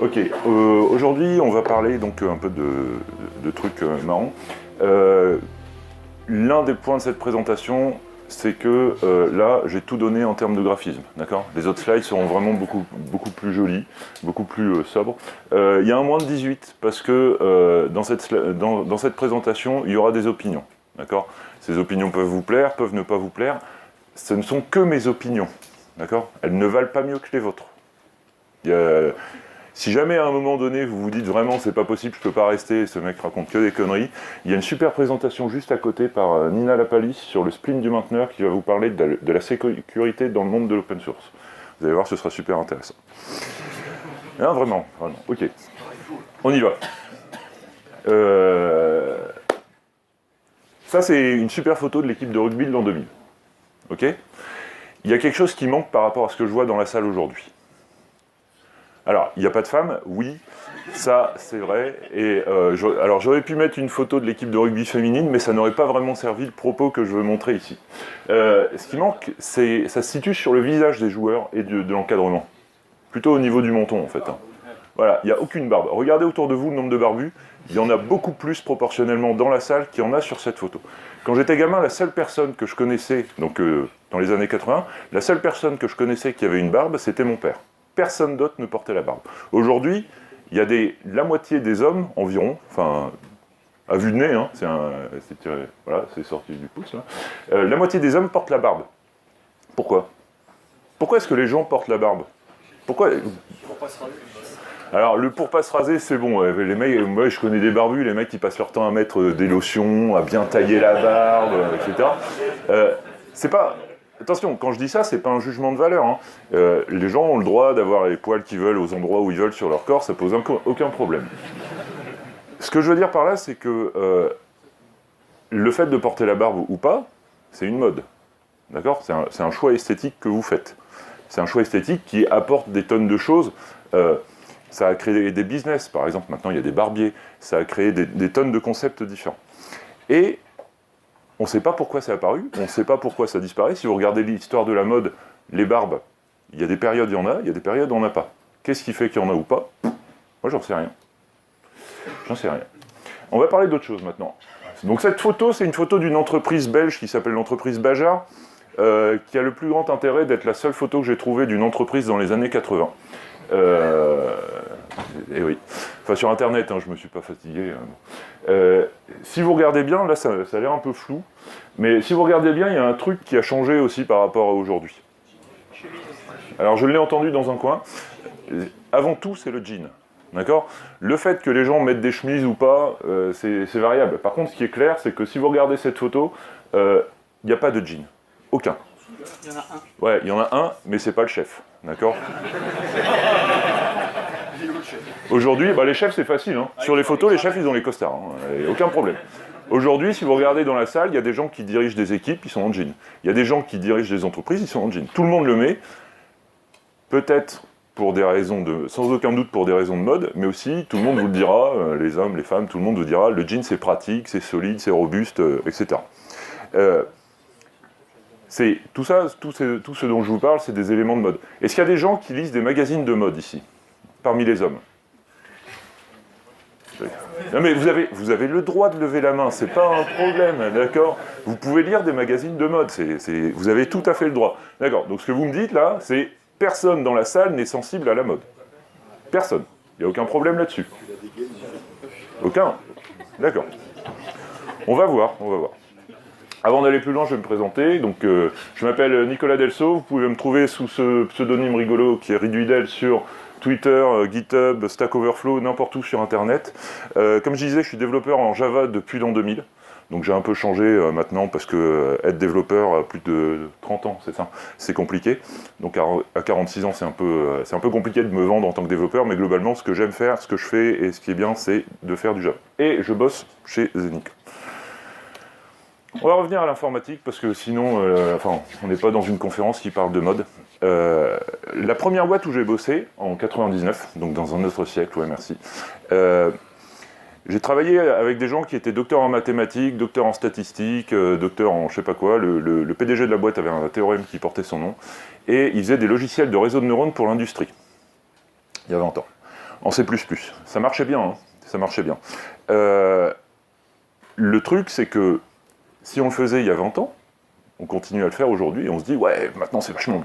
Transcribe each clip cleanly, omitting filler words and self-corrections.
Ok, aujourd'hui on va parler donc un peu de trucs marrants. L'un des points de cette présentation, c'est que là j'ai tout donné en termes de graphisme, d'accord? Les autres slides seront vraiment beaucoup plus jolis, beaucoup plus sobres. Il y a un moins de 18 parce que dans cette présentation il y aura des opinions, d'accord? Ces opinions peuvent vous plaire, peuvent ne pas vous plaire. Ce ne sont que mes opinions, d'accord? Elles ne valent pas mieux que les vôtres. Si jamais à un moment donné vous vous dites vraiment c'est pas possible, je peux pas rester, ce mec raconte que des conneries, il y a une super présentation juste à côté par Nina Lapalisse sur le spleen du mainteneur qui va vous parler de la sécurité dans le monde de l'open source. Vous allez voir, ce sera super intéressant. Non, vraiment, ok. On y va. Ça c'est une super photo de l'équipe de rugby de l'an 2000. Ok ? Il y a quelque chose qui manque par rapport à ce que je vois dans la salle aujourd'hui. Alors, il n'y a pas de femmes, oui, ça c'est vrai, et alors j'aurais pu mettre une photo de l'équipe de rugby féminine, mais ça n'aurait pas vraiment servi le propos que je veux montrer ici. Ce qui manque, ça se situe sur le visage des joueurs et de l'encadrement, plutôt au niveau du menton en fait. Voilà, il n'y a aucune barbe. Regardez autour de vous le nombre de barbus, il y en a beaucoup plus proportionnellement dans la salle qu'il y en a sur cette photo. Quand j'étais gamin, la seule personne que je connaissais, donc dans les années 80, la seule personne que je connaissais qui avait une barbe, c'était mon père. Personne d'autre ne portait la barbe. Aujourd'hui, il y a la moitié des hommes, environ, enfin, à vue de nez, hein, voilà, c'est sorti du pouce, là. La moitié des hommes portent la barbe. Pourquoi? Pourquoi est-ce que les gens portent la barbe? Pourquoi? Pour pas se raser. Alors, le pour pas se raser, c'est bon. Les mecs, moi, je connais des barbus, les mecs qui passent leur temps à mettre des lotions, à bien tailler la barbe, etc. C'est pas... Attention, quand je dis ça, c'est pas un jugement de valeur. Hein. Les gens ont le droit d'avoir les poils qu'ils veulent aux endroits où ils veulent sur leur corps, ça pose aucun problème. Ce que je veux dire par là, c'est que le fait de porter la barbe ou pas, c'est une mode. D'accord ? C'est un choix esthétique que vous faites. C'est un choix esthétique qui apporte des tonnes de choses. Ça a créé des business, par exemple, maintenant il y a des barbiers. Ça a créé des tonnes de concepts différents. Et on ne sait pas pourquoi c'est apparu, on ne sait pas pourquoi ça disparaît. Si vous regardez l'histoire de la mode, les barbes, il y a des périodes, il y en a, il y a des périodes, on n'en a pas. Qu'est-ce qui fait qu'il y en a ou pas? Moi, j'en sais rien. J'en sais rien. On va parler d'autre chose maintenant. Donc cette photo, c'est une photo d'une entreprise belge qui s'appelle l'entreprise Bajar, qui a le plus grand intérêt d'être la seule photo que j'ai trouvée d'une entreprise dans les années 80. Et oui. Enfin, sur Internet, hein, je me suis pas fatigué. Si vous regardez bien, là, ça a l'air un peu flou, mais si vous regardez bien, il y a un truc qui a changé aussi par rapport à aujourd'hui. Alors, je l'ai entendu dans un coin. Avant tout, c'est le jean. D'accord ? Le fait que les gens mettent des chemises ou pas, c'est variable. Par contre, ce qui est clair, c'est que si vous regardez cette photo, il n'y a pas de jean. Aucun. Il y en a un. Ouais, il y en a un, mais c'est pas le chef. D'accord ? Aujourd'hui, les chefs, c'est facile. Hein. Sur les photos, les chefs, ils ont les costards. Hein. Aucun problème. Aujourd'hui, si vous regardez dans la salle, il y a des gens qui dirigent des équipes, ils sont en jean. Il y a des gens qui dirigent des entreprises, ils sont en jean. Tout le monde le met. Peut-être pour des raisons sans aucun doute pour des raisons de mode, mais aussi, tout le monde vous le dira, les hommes, les femmes, tout le monde vous dira, le jean, c'est pratique, c'est solide, c'est robuste, etc. Tout ce dont je vous parle, c'est des éléments de mode. Est-ce qu'il y a des gens qui lisent des magazines de mode ici, parmi les hommes? Non mais vous avez le droit de lever la main, c'est pas un problème, d'accord? Vous pouvez lire des magazines de mode, vous avez tout à fait le droit. D'accord, donc ce que vous me dites là, c'est personne dans la salle n'est sensible à la mode. Personne. Il n'y a aucun problème là-dessus. Aucun? D'accord. On va voir. Avant d'aller plus loin, je vais me présenter. Donc, je m'appelle Nicolas Delso. Vous pouvez me trouver sous ce pseudonyme rigolo qui est Riduidel sur Twitter, GitHub, Stack Overflow, n'importe où sur Internet. Comme je disais, je suis développeur en Java depuis l'an 2000. Donc j'ai un peu changé maintenant parce que être développeur à plus de 30 ans, c'est ça, c'est compliqué. Donc à 46 ans, c'est un peu compliqué de me vendre en tant que développeur, mais globalement, ce que j'aime faire, ce que je fais et ce qui est bien, c'est de faire du Java. Et je bosse chez Zenic. On va revenir à l'informatique parce que sinon, on n'est pas dans une conférence qui parle de mode. La première boîte où j'ai bossé, en 99, donc dans un autre siècle, ouais merci, j'ai travaillé avec des gens qui étaient docteurs en mathématiques, docteurs en statistiques, docteurs en je sais pas quoi. Le PDG de la boîte avait un théorème qui portait son nom. Et il faisait des logiciels de réseau de neurones pour l'industrie. Il y a 20 ans. en C++. Ça marchait bien, hein, ça marchait bien. Le truc, c'est que si on le faisait il y a 20 ans, on continue à le faire aujourd'hui, et on se dit, ouais, maintenant c'est vachement mieux.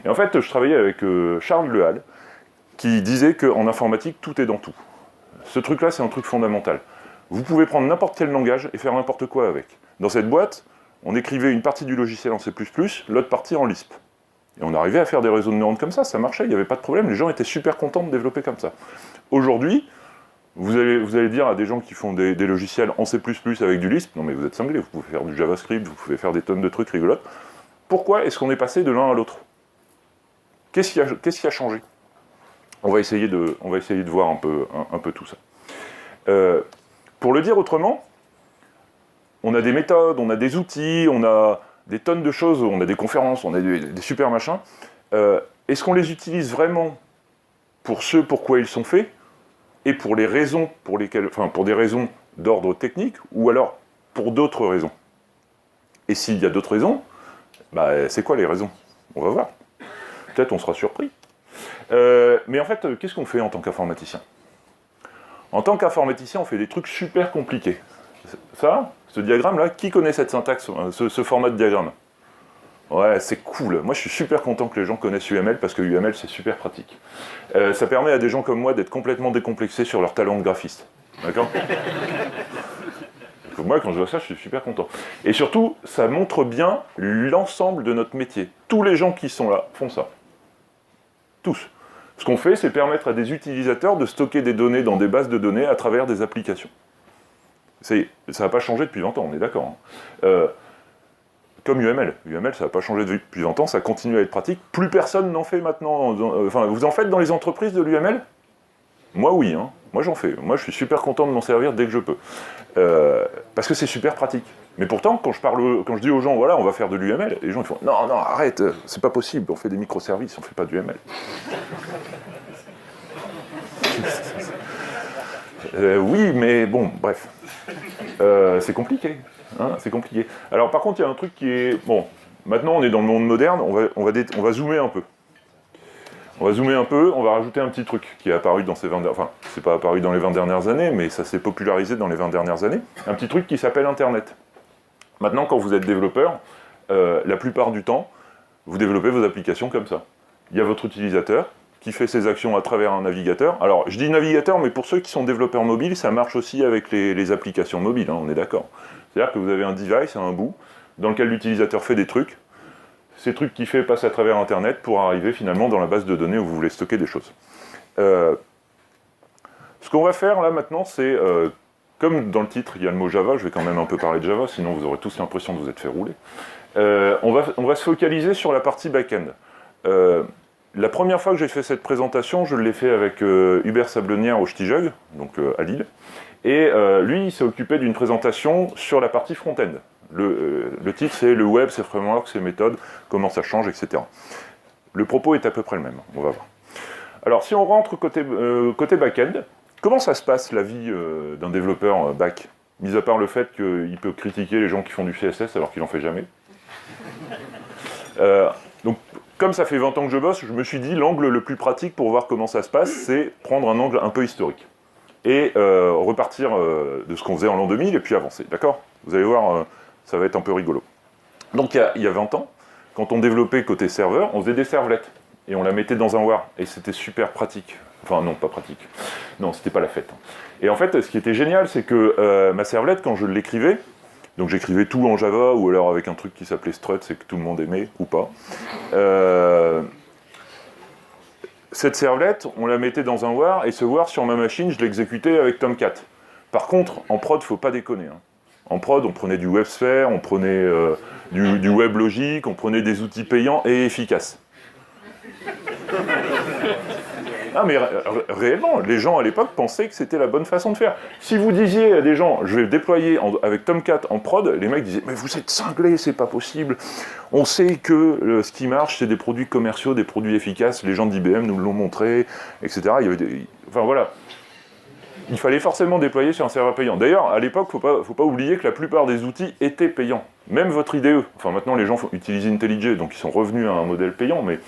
Et en fait, je travaillais avec Charles Lehal, qui disait qu'en informatique, tout est dans tout. Ce truc-là, c'est un truc fondamental. Vous pouvez prendre n'importe quel langage et faire n'importe quoi avec. Dans cette boîte, on écrivait une partie du logiciel en C++, l'autre partie en Lisp. Et on arrivait à faire des réseaux de neurones comme ça marchait, il n'y avait pas de problème, les gens étaient super contents de développer comme ça. Aujourd'hui, vous allez dire à des gens qui font des logiciels en C++ avec du Lisp, non mais vous êtes cinglés, vous pouvez faire du JavaScript, vous pouvez faire des tonnes de trucs rigolotes. Pourquoi est-ce qu'on est passé de l'un à l'autre? Qu'est-ce qui a changé? On va essayer de voir un peu tout ça. Pour le dire autrement, on a des méthodes, on a des outils, on a des tonnes de choses, on a des conférences, on a des super machins. Est-ce qu'on les utilise vraiment pour ce pourquoi ils sont faits et pour les raisons pour des raisons d'ordre technique ou alors pour d'autres raisons? Et s'il y a d'autres raisons, bah, c'est quoi les raisons? On va voir. Peut-être on sera surpris. Mais en fait, qu'est-ce qu'on fait en tant qu'informaticien? En tant qu'informaticien, on fait des trucs super compliqués. Ça, ce diagramme-là, qui connaît cette syntaxe, ce format de diagramme? Ouais, c'est cool. Moi, je suis super content que les gens connaissent UML, parce que UML, c'est super pratique. Ça permet à des gens comme moi d'être complètement décomplexés sur leur talent de graphiste. D'accord? Moi, quand je vois ça, je suis super content. Et surtout, ça montre bien l'ensemble de notre métier. Tous les gens qui sont là font ça. Tous. Ce qu'on fait, c'est permettre à des utilisateurs de stocker des données dans des bases de données à travers des applications. Ça n'a pas changé depuis 20 ans, on est d'accord. Hein. Comme UML. UML, ça n'a pas changé depuis 20 ans, ça continue à être pratique. Plus personne n'en fait maintenant. Enfin, vous en faites dans les entreprises de l'UML? Moi, oui. Hein. Moi, j'en fais. Moi, je suis super content de m'en servir dès que je peux. Parce que c'est super pratique. Mais pourtant, quand je dis aux gens, voilà, on va faire de l'UML, les gens ils font, non, arrête, c'est pas possible, on fait des microservices, on fait pas du UML. Oui, mais bon, bref. C'est compliqué. Hein, c'est compliqué. Alors, par contre, il y a un truc qui est... Bon, maintenant, on est dans le monde moderne, on va zoomer un peu. On va zoomer un peu, on va rajouter un petit truc qui est apparu dans ces 20... Enfin, c'est pas apparu dans les 20 dernières années, mais ça s'est popularisé dans les 20 dernières années. Un petit truc qui s'appelle Internet. Maintenant, quand vous êtes développeur, la plupart du temps, vous développez vos applications comme ça. Il y a votre utilisateur qui fait ses actions à travers un navigateur. Alors, je dis navigateur, mais pour ceux qui sont développeurs mobiles, ça marche aussi avec les applications mobiles, hein, on est d'accord. C'est-à-dire que vous avez un device, un bout, dans lequel l'utilisateur fait des trucs. Ces trucs qu'il fait passent à travers Internet pour arriver finalement dans la base de données où vous voulez stocker des choses. Ce qu'on va faire là maintenant, c'est... comme dans le titre, il y a le mot Java, je vais quand même un peu parler de Java, sinon vous aurez tous l'impression de vous être fait rouler. On va se focaliser sur la partie back-end. La première fois que j'ai fait cette présentation, je l'ai fait avec Hubert Sablonnière au Stijug, donc à Lille. Et lui, il s'est occupé d'une présentation sur la partie front-end. Le titre, c'est « Le web, ses frameworks, ses méthodes, comment ça change, etc. » Le propos est à peu près le même, on va voir. Alors, si on rentre côté back-end, comment ça se passe, la vie d'un développeur back? Mis à part le fait qu'il peut critiquer les gens qui font du CSS alors qu'il n'en fait jamais. Donc, comme ça fait 20 ans que je bosse, je me suis dit, l'angle le plus pratique pour voir comment ça se passe, c'est prendre un angle un peu historique. Et repartir de ce qu'on faisait en l'an 2000 et puis avancer, d'accord? Vous allez voir, ça va être un peu rigolo. Donc, il y a 20 ans, quand on développait côté serveur, on faisait des servlettes. Et on la mettait dans un war. Et c'était super pratique. Enfin, non, pas pratique. Non, c'était pas la fête. Et en fait, ce qui était génial, c'est que ma servlette, quand je l'écrivais, donc j'écrivais tout en Java, ou alors avec un truc qui s'appelait Strut, c'est que tout le monde aimait, ou pas. Cette servlette, on la mettait dans un war, et ce war, sur ma machine, je l'exécutais avec Tomcat. Par contre, en prod, faut pas déconner. Hein. En prod, on prenait du WebSphere, on prenait du WebLogic, on prenait des outils payants et efficaces. Ah mais réellement, les gens à l'époque pensaient que c'était la bonne façon de faire. Si vous disiez à des gens, je vais déployer avec Tomcat en prod, les mecs disaient, mais vous êtes cinglés, c'est pas possible. On sait que ce qui marche, c'est des produits commerciaux, des produits efficaces, les gens d'IBM nous l'ont montré, etc. Il y avait enfin voilà. Il fallait forcément déployer sur un serveur payant. D'ailleurs, à l'époque, faut pas oublier que la plupart des outils étaient payants. Même votre IDE. Enfin, maintenant, les gens utilisent IntelliJ, donc ils sont revenus à un modèle payant, mais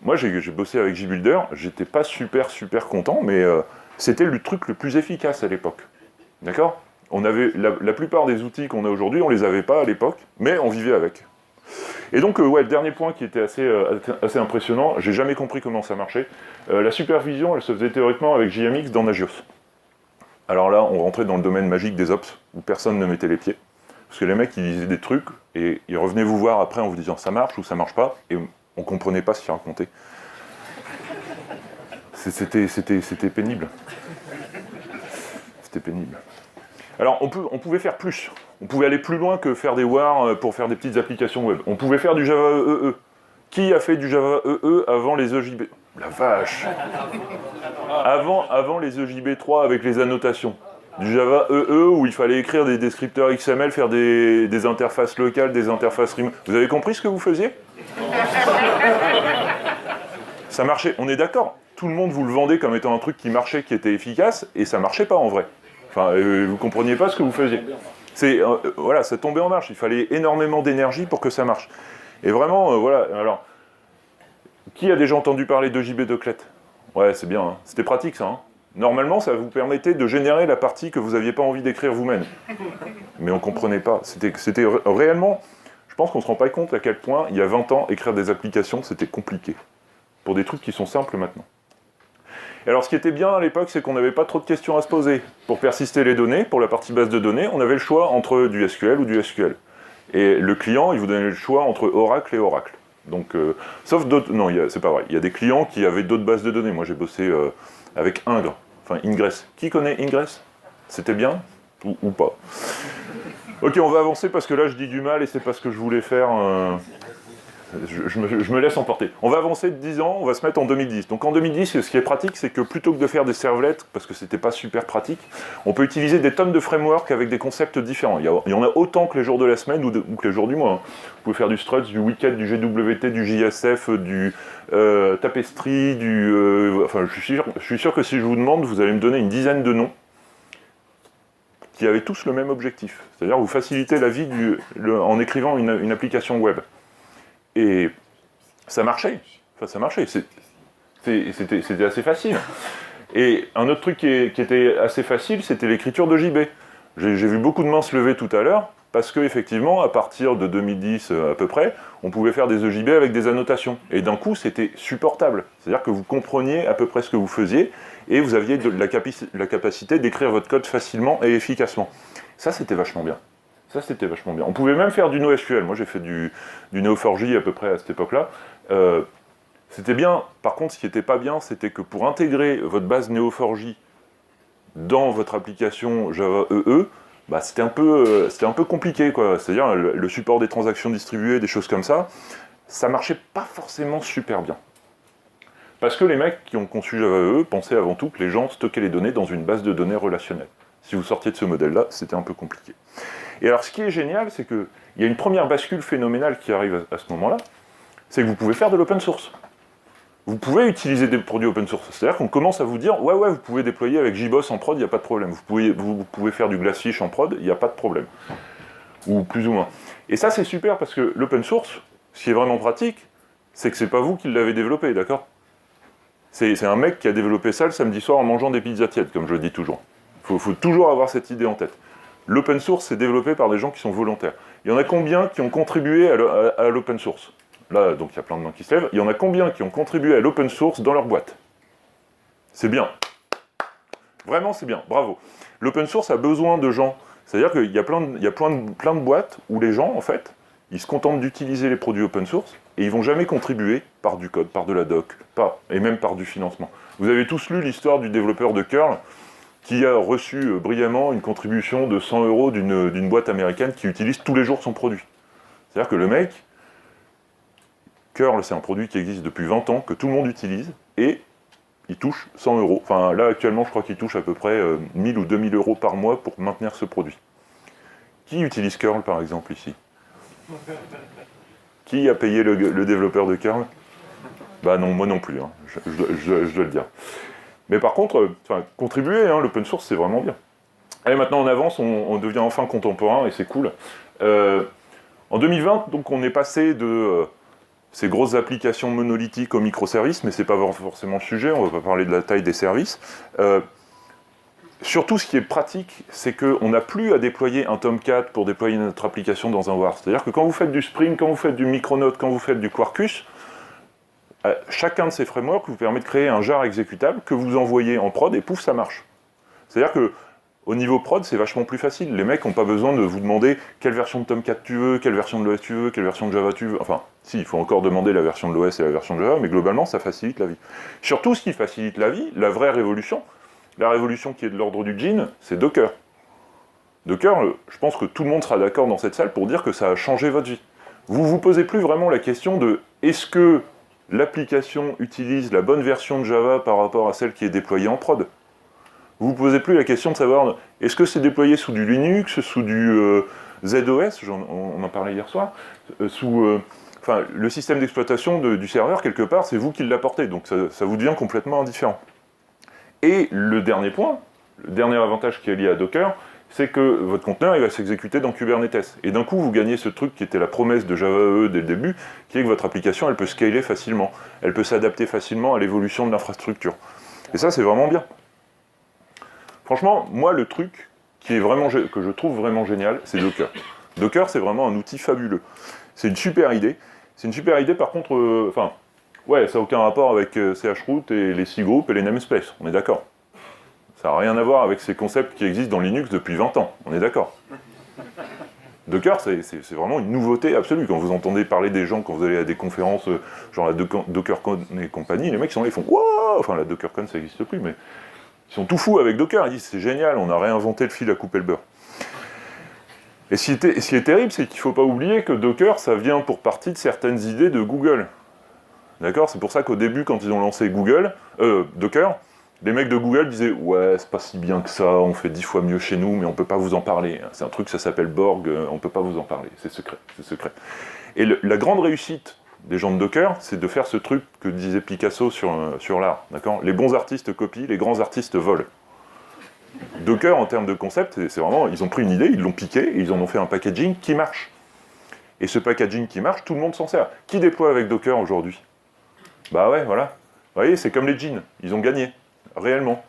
moi j'ai bossé avec JBuilder, j'étais pas super content, mais c'était le truc le plus efficace à l'époque. D'accord? On avait la plupart des outils qu'on a aujourd'hui, on les avait pas à l'époque, mais on vivait avec. Et donc, ouais, le dernier point qui était assez impressionnant, j'ai jamais compris comment ça marchait. La supervision, elle se faisait théoriquement avec JMX dans Nagios. Alors là, on rentrait dans le domaine magique des ops, où personne ne mettait les pieds. Parce que les mecs, ils disaient des trucs, et ils revenaient vous voir après en vous disant ça marche ou ça marche pas, et on comprenait pas ce qu'ils racontaient. C'était pénible. C'était pénible. Alors, on pouvait faire plus. On pouvait aller plus loin que faire des WAR pour faire des petites applications web. On pouvait faire du Java EE. Qui a fait du Java EE avant les EJB? La vache! Avant les EJB 3 avec les annotations. Du Java EE où il fallait écrire des descripteurs XML, faire des interfaces locales, des interfaces remote. Vous avez compris ce que vous faisiez? Ça marchait, on est d'accord. Tout le monde vous le vendait comme étant un truc qui marchait, qui était efficace, et ça marchait pas en vrai. Enfin, vous compreniez pas ce que vous faisiez. Voilà, ça tombait en marche. Il fallait énormément d'énergie pour que ça marche. Et vraiment, voilà. Alors, qui a déjà entendu parler de JB Doclet? Ouais, c'est bien. Hein. C'était pratique, ça. Hein. Normalement, ça vous permettait de générer la partie que vous n'aviez pas envie d'écrire vous-même. Mais on comprenait pas. C'était réellement... Je pense qu'on ne se rend pas compte à quel point, il y a 20 ans, écrire des applications, c'était compliqué. Pour des trucs qui sont simples maintenant. Et alors, ce qui était bien à l'époque, c'est qu'on n'avait pas trop de questions à se poser. Pour persister les données, pour la partie base de données, on avait le choix entre du SQL ou du SQL. Et le client, il vous donnait le choix entre Oracle et Oracle. Donc, sauf d'autres... Non, c'est pas vrai. Il y a des clients qui avaient d'autres bases de données. Moi, j'ai bossé avec Ingres, enfin Ingress. Qui connaît Ingress? C'était bien ou pas? Ok, on va avancer parce que là, je dis du mal et c'est pas ce que je voulais faire... Je me laisse emporter. On va avancer de 10 ans, on va se mettre en 2010. Donc en 2010, ce qui est pratique, c'est que plutôt que de faire des servlets, parce que c'était pas super pratique, on peut utiliser des tonnes de frameworks avec des concepts différents. Il y en a autant que les jours de la semaine ou que les jours du mois. Hein. Vous pouvez faire du Struts, du Wicked, du GWT, du JSF, du Tapestry, enfin, je suis sûr que si je vous demande, vous allez me donner une dizaine de noms qui avaient tous le même objectif. C'est-à-dire vous faciliter la vie en écrivant une application web. Et ça marchait. Enfin, ça marchait. C'était assez facile. Et un autre truc qui était assez facile, c'était l'écriture de JB. J'ai vu beaucoup de mains se lever tout à l'heure, parce qu'effectivement, à partir de 2010 à peu près, on pouvait faire des EJB avec des annotations. Et d'un coup, c'était supportable. C'est-à-dire que vous compreniez à peu près ce que vous faisiez, et vous aviez la capacité d'écrire votre code facilement et efficacement. Ça, c'était vachement bien. Ça, c'était vachement bien. On pouvait même faire du NoSQL. Moi, j'ai fait du Neo4j à peu près à cette époque-là. C'était bien. Par contre, ce qui n'était pas bien, c'était que pour intégrer votre base Neo4j dans votre application Java EE, bah, c'était un peu compliqué, quoi. C'est-à-dire le support des transactions distribuées, des choses comme ça, ça marchait pas forcément super bien. Parce que les mecs qui ont conçu Java EE pensaient avant tout que les gens stockaient les données dans une base de données relationnelle. Si vous sortiez de ce modèle-là, c'était un peu compliqué. Et alors, ce qui est génial, c'est qu'il y a une première bascule phénoménale qui arrive à ce moment-là, c'est que vous pouvez faire de l'open source. Vous pouvez utiliser des produits open source. C'est-à-dire qu'on commence à vous dire, ouais, vous pouvez déployer avec JBoss en prod, il n'y a pas de problème. Vous pouvez faire du Glassfish en prod, il n'y a pas de problème. Ou plus ou moins. Et ça, c'est super, parce que l'open source, ce qui est vraiment pratique, c'est que c'est pas vous qui l'avez développé, d'accord? C'est un mec qui a développé ça le samedi soir en mangeant des pizzas tièdes, comme je le dis toujours. Il faut toujours avoir cette idée en tête. L'open source, c'est développé par des gens qui sont volontaires. Il y en a combien qui ont contribué à l'open source? Là, donc il y a plein de mains qui se lèvent. Il y en a combien qui ont contribué à l'open source dans leur boîte? C'est bien. Vraiment, c'est bien. Bravo. L'open source a besoin de gens. C'est-à-dire qu'il y a plein de boîtes où les gens, en fait, ils se contentent d'utiliser les produits open source et ils vont jamais contribuer par du code, par de la doc, et même par du financement. Vous avez tous lu l'histoire du développeur de curl qui a reçu brillamment une contribution de 100 € d'une boîte américaine qui utilise tous les jours son produit. C'est-à-dire que le mec, curl, c'est un produit qui existe depuis 20 ans, que tout le monde utilise, et il touche 100 €. Enfin, là, actuellement, je crois qu'il touche à peu près 1000 ou 2000 € par mois pour maintenir ce produit. Qui utilise curl, par exemple, ici? Qui a payé le développeur de curl? Bah non, moi non plus, hein. je dois le dire. Mais par contre, contribuer, hein, l'open source, c'est vraiment bien. Allez, maintenant on avance, on devient enfin contemporain, et c'est cool. En 2020, donc on est passé de ces grosses applications monolithiques aux microservices, mais c'est pas forcément le sujet, on va pas parler de la taille des services. Surtout, ce qui est pratique, c'est qu'on n'a plus à déployer un Tomcat pour déployer notre application dans un WAR. C'est-à-dire que quand vous faites du Spring, quand vous faites du Micronaut, quand vous faites du Quarkus, chacun de ces frameworks vous permet de créer un jar exécutable que vous envoyez en prod et pouf, ça marche. C'est-à-dire que au niveau prod, c'est vachement plus facile. Les mecs n'ont pas besoin de vous demander quelle version de Tomcat tu veux, quelle version de l'OS tu veux, quelle version de Java tu veux. Enfin, si, il faut encore demander la version de l'OS et la version de Java, mais globalement, ça facilite la vie. Surtout, ce qui facilite la vie, la vraie révolution, la révolution qui est de l'ordre du jean, c'est Docker. Docker, je pense que tout le monde sera d'accord dans cette salle pour dire que ça a changé votre vie. Vous ne vous posez plus vraiment la question de est-ce que l'application utilise la bonne version de Java par rapport à celle qui est déployée en prod. Vous ne vous posez plus la question de savoir est-ce que c'est déployé sous du Linux, sous du ZOS, on en parlait hier soir, enfin, le système d'exploitation du serveur, quelque part, c'est vous qui l'apportez, donc ça vous devient complètement indifférent. Et le dernier point, le dernier avantage qui est lié à Docker, c'est que votre conteneur il va s'exécuter dans Kubernetes. Et d'un coup, vous gagnez ce truc qui était la promesse de Java EE dès le début, qui est que votre application, elle peut scaler facilement. Elle peut s'adapter facilement à l'évolution de l'infrastructure. Et ça, c'est vraiment bien. Franchement, moi, le truc que je trouve vraiment génial, c'est Docker. Docker, c'est vraiment un outil fabuleux. C'est une super idée. C'est une super idée, par contre, ouais, ça n'a aucun rapport avec chroot et les cgroupes et les namespaces, on est d'accord. Ça n'a rien à voir avec ces concepts qui existent dans Linux depuis 20 ans, on est d'accord. Docker, c'est vraiment une nouveauté absolue. Quand vous entendez parler des gens, quand vous allez à des conférences, genre la DockerCon et compagnie, les mecs sont là, ils font « Wow !» Enfin, la DockerCon, ça n'existe plus, mais ils sont tout fous avec Docker. Ils disent « C'est génial, on a réinventé le fil à couper le beurre. » Et ce qui est terrible, c'est qu'il ne faut pas oublier que Docker, ça vient pour partie de certaines idées de Google. D'accord ? C'est pour ça qu'au début, quand ils ont lancé Docker, les mecs de Google disaient « Ouais, c'est pas si bien que ça, on fait 10 fois mieux chez nous, mais on peut pas vous en parler. C'est un truc, ça s'appelle Borg, on peut pas vous en parler, c'est secret, c'est secret. » Et la grande réussite des gens de Docker, c'est de faire ce truc que disait Picasso sur l'art. D'accord ? Les bons artistes copient, les grands artistes volent. Docker, en termes de concept, c'est vraiment, ils ont pris une idée, ils l'ont piqué, et ils en ont fait un packaging qui marche. Et ce packaging qui marche, tout le monde s'en sert. Qui déploie avec Docker aujourd'hui ? Bah ouais, voilà. Vous voyez, c'est comme les jeans, ils ont gagné. Réellement.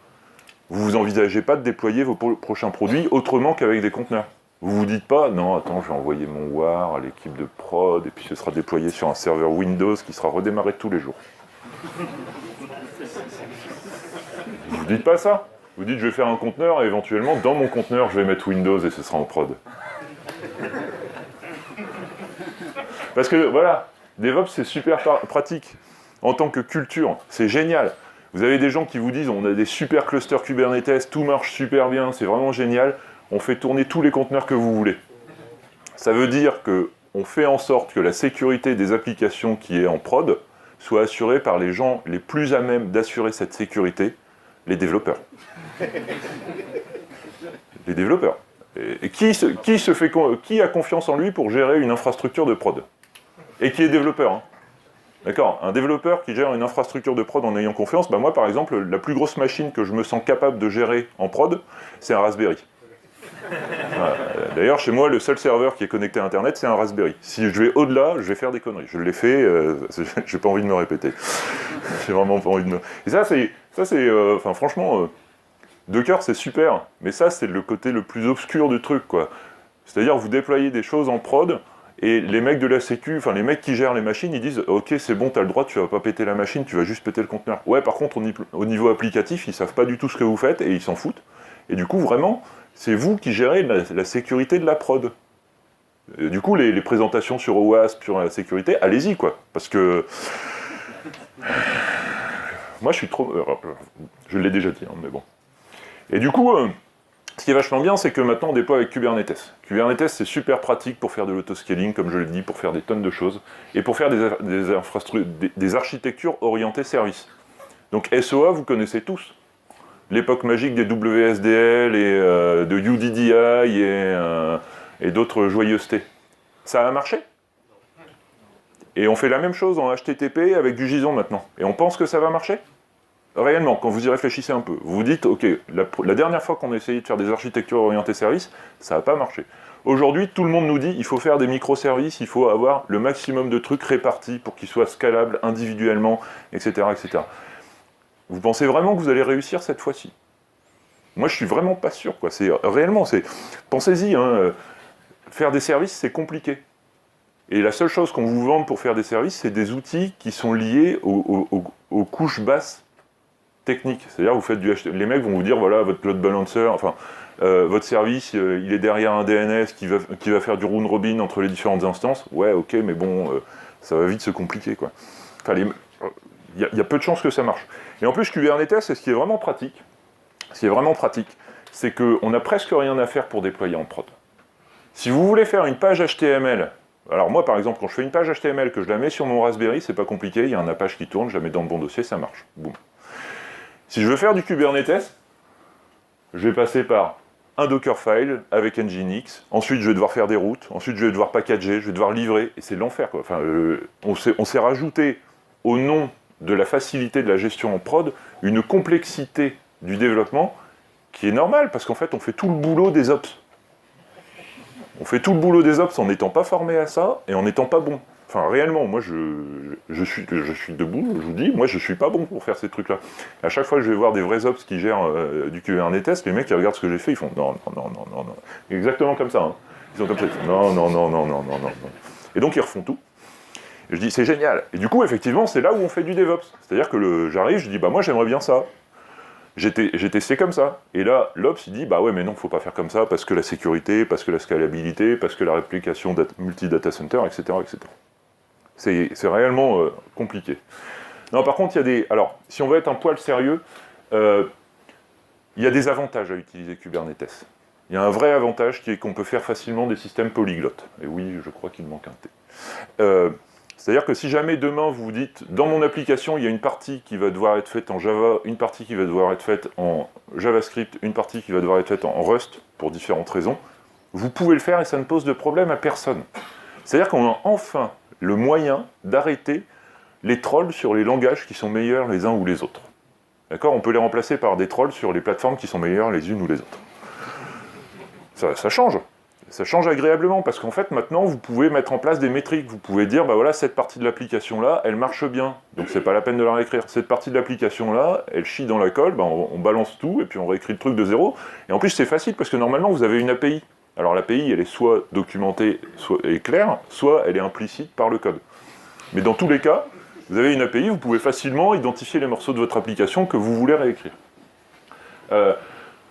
Vous vous envisagez pas de déployer vos prochains produits autrement qu'avec des conteneurs. Vous vous dites pas, non, attends, je vais envoyer mon WAR à l'équipe de prod, et puis ce sera déployé sur un serveur Windows qui sera redémarré tous les jours. Vous vous dites pas ça. Vous dites, je vais faire un conteneur, et éventuellement, dans mon conteneur, je vais mettre Windows, et ce sera en prod. Parce que, voilà, DevOps, c'est super pratique. En tant que culture, c'est génial. Vous avez des gens qui vous disent, on a des super clusters Kubernetes, tout marche super bien, c'est vraiment génial, on fait tourner tous les conteneurs que vous voulez. Ça veut dire qu'on fait en sorte que la sécurité des applications qui est en prod soit assurée par les gens les plus à même d'assurer cette sécurité, les développeurs. Les développeurs. Et qui a confiance en lui pour gérer une infrastructure de prod ? Et qui est développeur, hein. D'accord, un développeur qui gère une infrastructure de prod en ayant confiance, bah moi par exemple, la plus grosse machine que je me sens capable de gérer en prod, c'est un Raspberry. Voilà. D'ailleurs, chez moi, le seul serveur qui est connecté à Internet, c'est un Raspberry. Si je vais au-delà, je vais faire des conneries. Je l'ai fait, j'ai pas envie de me répéter. J'ai vraiment pas envie de me... Et ça c'est franchement, Docker c'est super, mais ça c'est le côté le plus obscur du truc, quoi. C'est-à-dire, vous déployez des choses en prod, et les mecs de la sécu, enfin les mecs qui gèrent les machines, ils disent « Ok, c'est bon, t'as le droit, tu vas pas péter la machine, tu vas juste péter le conteneur. » Ouais, par contre, au niveau applicatif, ils savent pas du tout ce que vous faites, et ils s'en foutent. Et du coup, vraiment, c'est vous qui gérez la sécurité de la prod. Et du coup, les présentations sur OWASP, sur la sécurité, allez-y, quoi. Parce que... Moi, je suis trop... je l'ai déjà dit, hein, mais bon. Et du coup... Ce qui est vachement bien, c'est que maintenant on déploie avec Kubernetes. Kubernetes, c'est super pratique pour faire de l'autoscaling, comme je l'ai dit, pour faire des tonnes de choses, et pour faire des architectures orientées services. Donc SOA, vous connaissez tous. L'époque magique des WSDL et de UDDI et d'autres joyeusetés. Ça a marché. Et on fait la même chose en HTTP avec du JSON maintenant. Et on pense que ça va marcher ? Réellement, quand vous y réfléchissez un peu, vous vous dites, ok, la dernière fois qu'on a essayé de faire des architectures orientées services, ça n'a pas marché. Aujourd'hui, tout le monde nous dit il faut faire des microservices, il faut avoir le maximum de trucs répartis pour qu'ils soient scalables individuellement, etc., etc. Vous pensez vraiment que vous allez réussir cette fois-ci? Moi, je suis vraiment pas sûr, quoi. Pensez-y, hein, faire des services, c'est compliqué. Et la seule chose qu'on vous vend pour faire des services, c'est des outils qui sont liés aux couches basses techniques. C'est-à-dire, vous faites les mecs vont vous dire, voilà, votre load balancer, enfin, votre service, il est derrière un DNS qui va faire du round robin entre les différentes instances. Ouais, ok, mais bon, ça va vite se compliquer, quoi. Enfin, il y a peu de chances que ça marche. Et en plus, Kubernetes, c'est ce qui est vraiment pratique. C'est qu'on n'a presque rien à faire pour déployer en prod. Si vous voulez faire une page HTML, alors moi par exemple, quand je fais une page HTML, que je la mets sur mon Raspberry, c'est pas compliqué, il y a un Apache qui tourne, je la mets dans le bon dossier, ça marche. Boum. Si je veux faire du Kubernetes, je vais passer par un Dockerfile avec Nginx, ensuite je vais devoir faire des routes, ensuite je vais devoir packager, je vais devoir livrer, et c'est l'enfer, quoi. Enfin, on s'est rajouté, au nom de la facilité de la gestion en prod, une complexité du développement qui est normale, parce qu'en fait on fait tout le boulot des ops. On fait tout le boulot des ops en n'étant pas formé à ça et en n'étant pas bon. Enfin, réellement, moi, je suis debout, je vous dis, moi, je suis pas bon pour faire ces trucs-là. À chaque fois que je vais voir des vrais ops qui gèrent du Kubernetes, les mecs, ils regardent ce que j'ai fait, ils font non, non, non, non, non. Exactement comme ça, hein. Ils sont comme ça, ils font non, non, non, non, non, non, non. Et donc, ils refont tout. Et je dis, c'est génial. Et du coup, effectivement, c'est là où on fait du DevOps. C'est-à-dire que j'arrive, je dis, bah, moi, j'aimerais bien ça. J'ai testé comme ça. Et là, l'Ops, il dit, bah ouais, mais non, faut pas faire comme ça, parce que la sécurité, parce que la scalabilité, parce que la réplication multi-data center, etc., etc. C'est réellement compliqué. Non, par contre, il y a des... Alors, si on veut être un poil sérieux, il y a des avantages à utiliser Kubernetes. Il y a un vrai avantage qui est qu'on peut faire facilement des systèmes polyglottes. Et oui, je crois qu'il me manque un T. C'est-à-dire que si jamais demain vous vous dites, dans mon application, il y a une partie qui va devoir être faite en Java, une partie qui va devoir être faite en JavaScript, une partie qui va devoir être faite en Rust, pour différentes raisons, vous pouvez le faire et ça ne pose de problème à personne. C'est-à-dire qu'on a enfin le moyen d'arrêter les trolls sur les langages qui sont meilleurs les uns ou les autres. D'accord? On peut les remplacer par des trolls sur les plateformes qui sont meilleures les unes ou les autres. Ça change. Ça change agréablement, parce qu'en fait, maintenant, vous pouvez mettre en place des métriques. Vous pouvez dire, bah voilà, cette partie de l'application-là, elle marche bien, donc c'est pas la peine de la réécrire. Cette partie de l'application-là, elle chie dans la colle, bah on balance tout, et puis on réécrit le truc de zéro. Et en plus, c'est facile, parce que normalement, vous avez une API. Alors l'API, elle est soit documentée, soit elle est claire, soit elle est implicite par le code. Mais dans tous les cas, vous avez une API, vous pouvez facilement identifier les morceaux de votre application que vous voulez réécrire.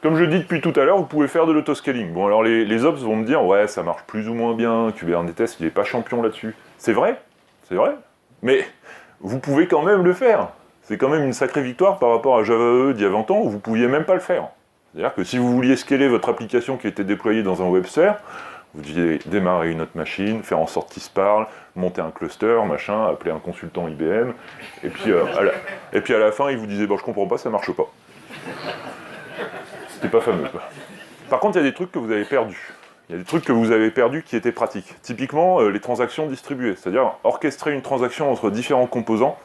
Comme je dis depuis tout à l'heure, vous pouvez faire de l'autoscaling. Bon, alors les ops vont me dire, ouais, ça marche plus ou moins bien, Kubernetes, il n'est pas champion là-dessus. C'est vrai, mais vous pouvez quand même le faire. C'est quand même une sacrée victoire par rapport à Java EE d'il y a 20 ans, où vous ne pouviez même pas le faire. C'est-à-dire que si vous vouliez scaler votre application qui était déployée dans un web server, vous deviez démarrer une autre machine, faire en sorte qu'ils se parlent, monter un cluster, machin, appeler un consultant IBM, et puis à la fin, il vous disait, bon, je comprends pas, ça marche pas. C'était pas fameux, quoi. Par contre, il y a des trucs que vous avez perdus. Il y a des trucs que vous avez perdus qui étaient pratiques. Typiquement, les transactions distribuées. C'est-à-dire, orchestrer une transaction entre différents composants.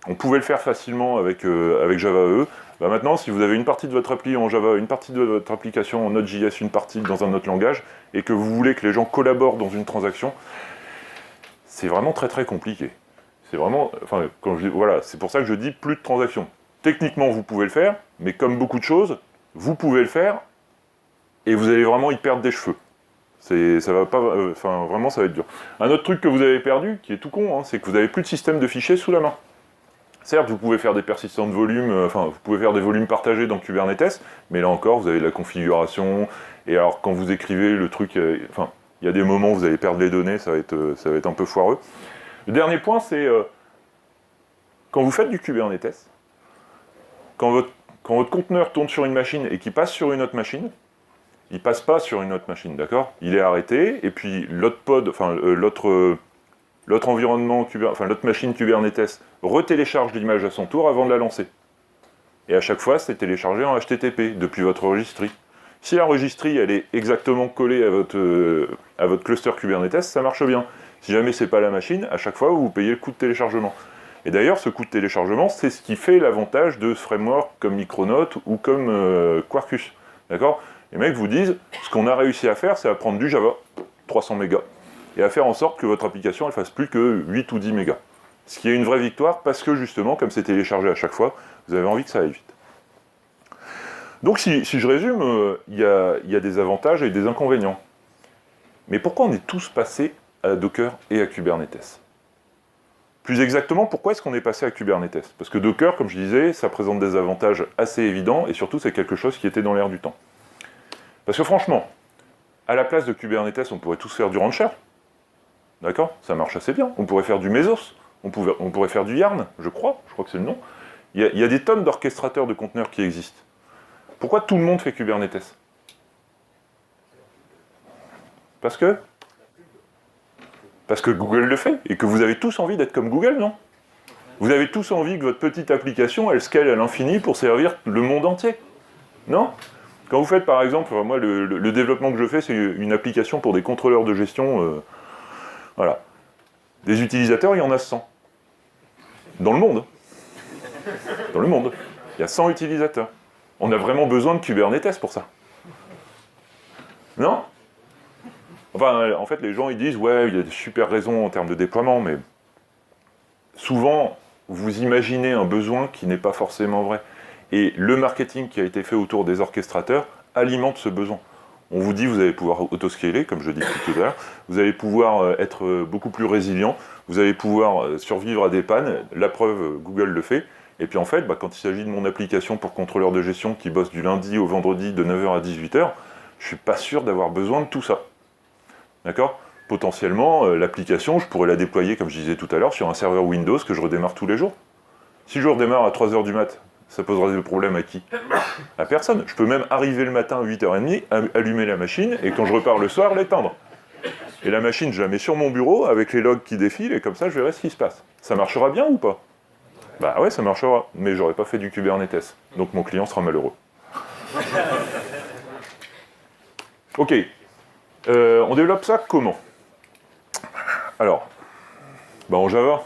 On pouvait le faire facilement avec Java EE. Bah maintenant, si vous avez une partie de votre appli en Java, une partie de votre application en Node.js, une partie dans un autre langage, et que vous voulez que les gens collaborent dans une transaction, c'est vraiment très très compliqué. C'est vraiment... Enfin, voilà, c'est pour ça que je dis plus de transactions. Techniquement, vous pouvez le faire, mais comme beaucoup de choses, vous pouvez le faire, et vous allez vraiment y perdre des cheveux. Ça va pas, vraiment, ça va être dur. Un autre truc que vous avez perdu, qui est tout con, hein, c'est que vous n'avez plus de système de fichiers sous la main. Certes, vous pouvez faire des persistants de volume, vous pouvez faire des volumes partagés dans Kubernetes, mais là encore, vous avez de la configuration, et alors quand vous écrivez le truc, il y a des moments où vous allez perdre les données, ça va être un peu foireux. Le dernier point, c'est quand vous faites du Kubernetes, quand votre conteneur tourne sur une machine et qu'il passe sur une autre machine, il passe pas sur une autre machine, d'accord? Il est arrêté, et puis l'autre pod, l'autre environnement, l'autre machine Kubernetes retélécharge l'image à son tour avant de la lancer. Et à chaque fois, c'est téléchargé en HTTP, depuis votre registry. Si la registry, elle est exactement collée à votre cluster Kubernetes, ça marche bien. Si jamais c'est pas la machine, à chaque fois, vous payez le coût de téléchargement. Et d'ailleurs, ce coût de téléchargement, c'est ce qui fait l'avantage de ce framework comme Micronaut ou comme Quarkus. D'accord ? Les mecs vous disent, ce qu'on a réussi à faire, c'est à prendre du Java, 300 mégas, et à faire en sorte que votre application, elle fasse plus que 8 ou 10 mégas. Ce qui est une vraie victoire, parce que justement, comme c'est téléchargé à chaque fois, vous avez envie que ça aille vite. Donc si je résume, il y a des avantages et des inconvénients. Mais pourquoi on est tous passés à Docker et à Kubernetes? Plus exactement, pourquoi est-ce qu'on est passé à Kubernetes? Parce que Docker, comme je disais, ça présente des avantages assez évidents, et surtout c'est quelque chose qui était dans l'air du temps. Parce que franchement, à la place de Kubernetes, on pourrait tous faire du Rancher. D'accord? Ça marche assez bien. On pourrait faire du Mesos, on pourrait faire du Yarn, je crois que c'est le nom. Il y a des tonnes d'orchestrateurs de conteneurs qui existent. Pourquoi tout le monde fait Kubernetes? Parce que Google le fait, et que vous avez tous envie d'être comme Google, non? Vous avez tous envie que votre petite application, elle scale à l'infini pour servir le monde entier, non? Quand vous faites, par exemple, moi, le développement que je fais, c'est une application pour des contrôleurs de gestion, voilà. Des utilisateurs, il y en a 100. Dans le monde. Dans le monde. Il y a 100 utilisateurs. On a vraiment besoin de Kubernetes pour ça. Non? Enfin, en fait, les gens, ils disent, ouais, il y a des super raisons en termes de déploiement, mais souvent, vous imaginez un besoin qui n'est pas forcément vrai. Et le marketing qui a été fait autour des orchestrateurs alimente ce besoin. On vous dit, vous allez pouvoir autoscaler, comme je dis tout à l'heure, vous allez pouvoir être beaucoup plus résilient, vous allez pouvoir survivre à des pannes, la preuve, Google le fait. Et puis en fait, quand il s'agit de mon application pour contrôleur de gestion qui bosse du lundi au vendredi de 9h à 18h, je ne suis pas sûr d'avoir besoin de tout ça. D'accord? Potentiellement, l'application, je pourrais la déployer, comme je disais tout à l'heure, sur un serveur Windows que je redémarre tous les jours. Si je redémarre à 3h du mat', ça posera des problèmes à qui? À personne. Je peux même arriver le matin à 8h30, allumer la machine, et quand je repars le soir, l'éteindre. Et la machine, je la mets sur mon bureau, avec les logs qui défilent, et comme ça, je verrai ce qui se passe. Ça marchera bien ou pas? Bah ouais, ça marchera, mais j'aurais pas fait du Kubernetes. Donc mon client sera malheureux. Ok. On développe ça comment? Alors, en Java.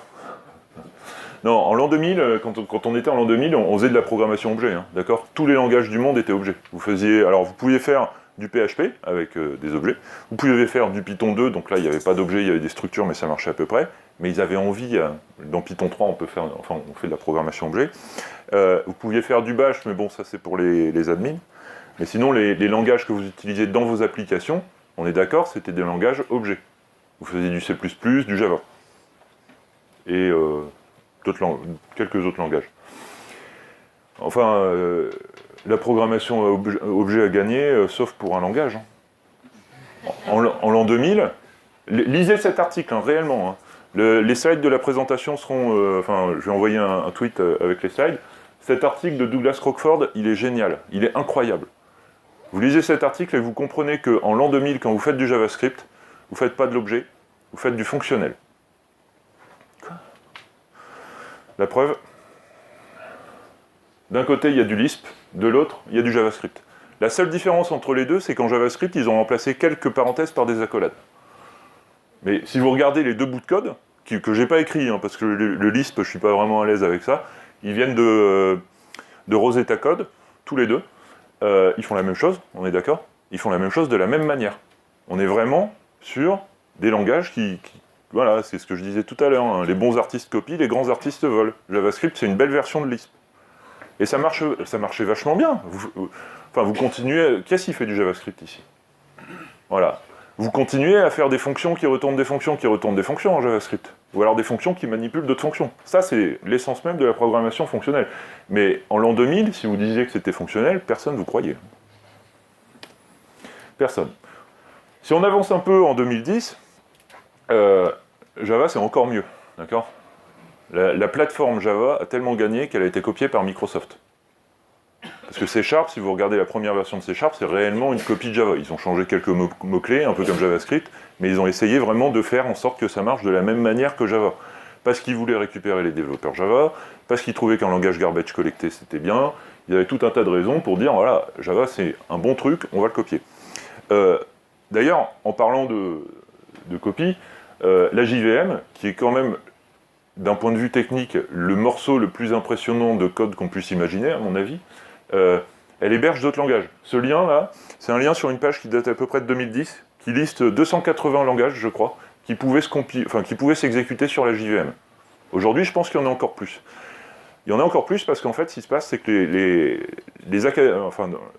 Non, en l'an 2000, quand on était en l'an 2000, on faisait de la programmation objet, hein, d'accord? Tous les langages du monde étaient objets. Vous pouviez faire du PHP avec des objets, vous pouviez faire du Python 2, donc là il n'y avait pas d'objets, il y avait des structures, mais ça marchait à peu près, mais ils avaient envie, dans Python 3 on fait de la programmation objet, vous pouviez faire du Bash, mais bon ça c'est pour les admins, mais sinon les langages que vous utilisez dans vos applications, on est d'accord, c'était des langages objets. Vous faisiez du C++, du Java, et quelques autres langages. Enfin, la programmation objet a gagné, sauf pour un langage. En l'an 2000, lisez cet article, hein, réellement. Hein. Les slides de la présentation seront... je vais envoyer un tweet avec les slides. Cet article de Douglas Crockford, il est génial, il est incroyable. Vous lisez cet article et vous comprenez qu'en l'an 2000, quand vous faites du JavaScript, vous ne faites pas de l'objet, vous faites du fonctionnel. Quoi? La preuve, d'un côté, il y a du Lisp, de l'autre, il y a du JavaScript. La seule différence entre les deux, c'est qu'en JavaScript, ils ont remplacé quelques parenthèses par des accolades. Mais si vous regardez les deux bouts de code, que j'ai pas écrit, hein, parce que le Lisp, je suis pas vraiment à l'aise avec ça, ils viennent de Rosetta Code, tous les deux. Ils font la même chose, on est d'accord? Ils font la même chose de la même manière. On est vraiment sur des langages voilà, c'est ce que je disais tout à l'heure, hein, les bons artistes copient, les grands artistes volent. JavaScript, c'est une belle version de Lisp. Et ça marchait vachement bien. Vous continuez... Qui est-ce qui fait du JavaScript ici? Voilà. Vous continuez à faire des fonctions qui retournent des fonctions qui retournent des fonctions en JavaScript. Ou alors des fonctions qui manipulent d'autres fonctions. Ça, c'est l'essence même de la programmation fonctionnelle. Mais en l'an 2000, si vous disiez que c'était fonctionnel, personne ne vous croyait. Personne. Si on avance un peu en 2010, Java, c'est encore mieux. D'accord ? La plateforme Java a tellement gagné qu'elle a été copiée par Microsoft. Parce que C#, si vous regardez la première version de C#, c'est réellement une copie de Java. Ils ont changé quelques mots-clés, un peu comme JavaScript, mais ils ont essayé vraiment de faire en sorte que ça marche de la même manière que Java. Parce qu'ils voulaient récupérer les développeurs Java, parce qu'ils trouvaient qu'un langage garbage collecté, c'était bien. Il y avait tout un tas de raisons pour dire, voilà, Java, c'est un bon truc, on va le copier. D'ailleurs, en parlant de copie, la JVM, qui est quand même, d'un point de vue technique, le morceau le plus impressionnant de code qu'on puisse imaginer, à mon avis, elle héberge d'autres langages. Ce lien-là, c'est un lien sur une page qui date à peu près de 2010, qui liste 280 langages, je crois, qui pouvaient s'exécuter sur la JVM. Aujourd'hui, je pense qu'il y en a encore plus. Il y en a encore plus parce qu'en fait, ce qui se passe, c'est que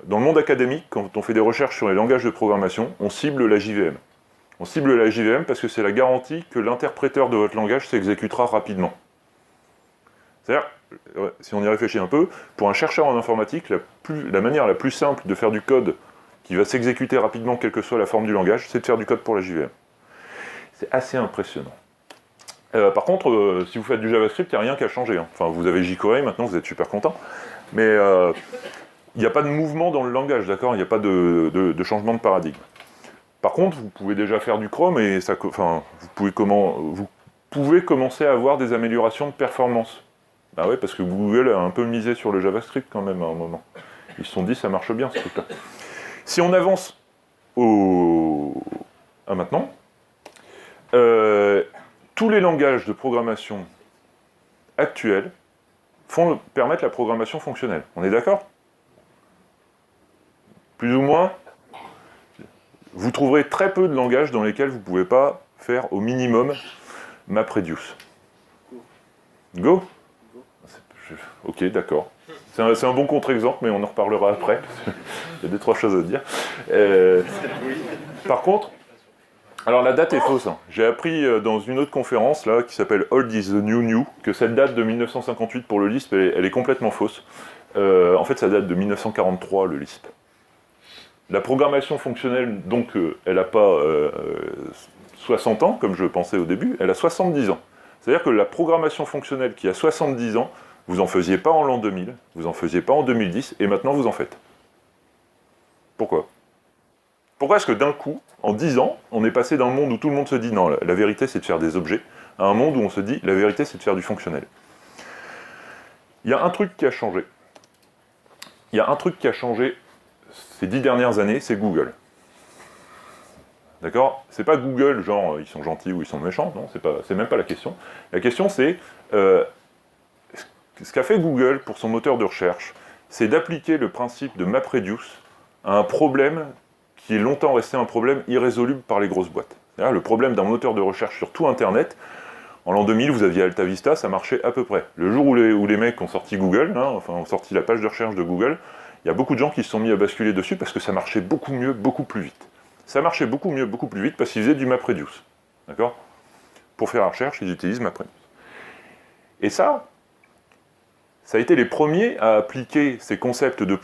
dans le monde académique, quand on fait des recherches sur les langages de programmation, on cible la JVM. On cible la JVM parce que c'est la garantie que l'interpréteur de votre langage s'exécutera rapidement. C'est-à-dire, si on y réfléchit un peu, pour un chercheur en informatique, la manière la plus simple de faire du code qui va s'exécuter rapidement, quelle que soit la forme du langage, c'est de faire du code pour la JVM. C'est assez impressionnant. Par contre, si vous faites du JavaScript, il n'y a rien qui a changé. Hein. Enfin, vous avez jQuery, maintenant vous êtes super content. Mais il n'y a pas de mouvement dans le langage, d'accord? Il n'y a pas de changement de paradigme. Par contre, vous pouvez déjà faire du Chrome et vous pouvez commencer à avoir des améliorations de performance. Bah ouais, parce que Google a un peu misé sur le JavaScript quand même à un moment. Ils se sont dit, ça marche bien ce truc-là. Si on avance à maintenant, tous les langages de programmation actuels permettent la programmation fonctionnelle. On est d'accord? Plus ou moins? Vous trouverez très peu de langages dans lesquels vous ne pouvez pas faire au minimum MapReduce. Go? Ok, d'accord. C'est un bon contre-exemple, mais on en reparlera après. Il y a 2-3 choses à dire. Par contre, alors la date est fausse. Hein. J'ai appris dans une autre conférence là, qui s'appelle Old is the New New, que cette date de 1958 pour le Lisp, elle est complètement fausse. En fait, ça date de 1943, le Lisp. La programmation fonctionnelle, donc, elle n'a pas 60 ans, comme je pensais au début, elle a 70 ans. C'est-à-dire que la programmation fonctionnelle qui a 70 ans, vous n'en faisiez pas en l'an 2000, vous n'en faisiez pas en 2010, et maintenant vous en faites. Pourquoi? Pourquoi est-ce que d'un coup, en 10 ans, on est passé d'un monde où tout le monde se dit non, la vérité c'est de faire des objets, à un monde où on se dit la vérité c'est de faire du fonctionnel? Il y a un truc qui a changé. Il y a un truc qui a changé ces 10 dernières années, c'est Google. D'accord? C'est pas Google, genre ils sont gentils ou ils sont méchants, non, c'est même pas la question. La question c'est, ce qu'a fait Google pour son moteur de recherche, c'est d'appliquer le principe de MapReduce à un problème qui est longtemps resté un problème irrésoluble par les grosses boîtes. C'est-à-dire le problème d'un moteur de recherche sur tout Internet. En l'an 2000, vous aviez AltaVista, ça marchait à peu près. Le jour où les mecs ont sorti Google, ont sorti la page de recherche de Google, il y a beaucoup de gens qui se sont mis à basculer dessus parce que ça marchait beaucoup mieux, beaucoup plus vite. Ça marchait beaucoup mieux, beaucoup plus vite parce qu'ils faisaient du MapReduce. D'accord? Pour faire la recherche, ils utilisent MapReduce. Et ça a été les premiers à appliquer ces concepts de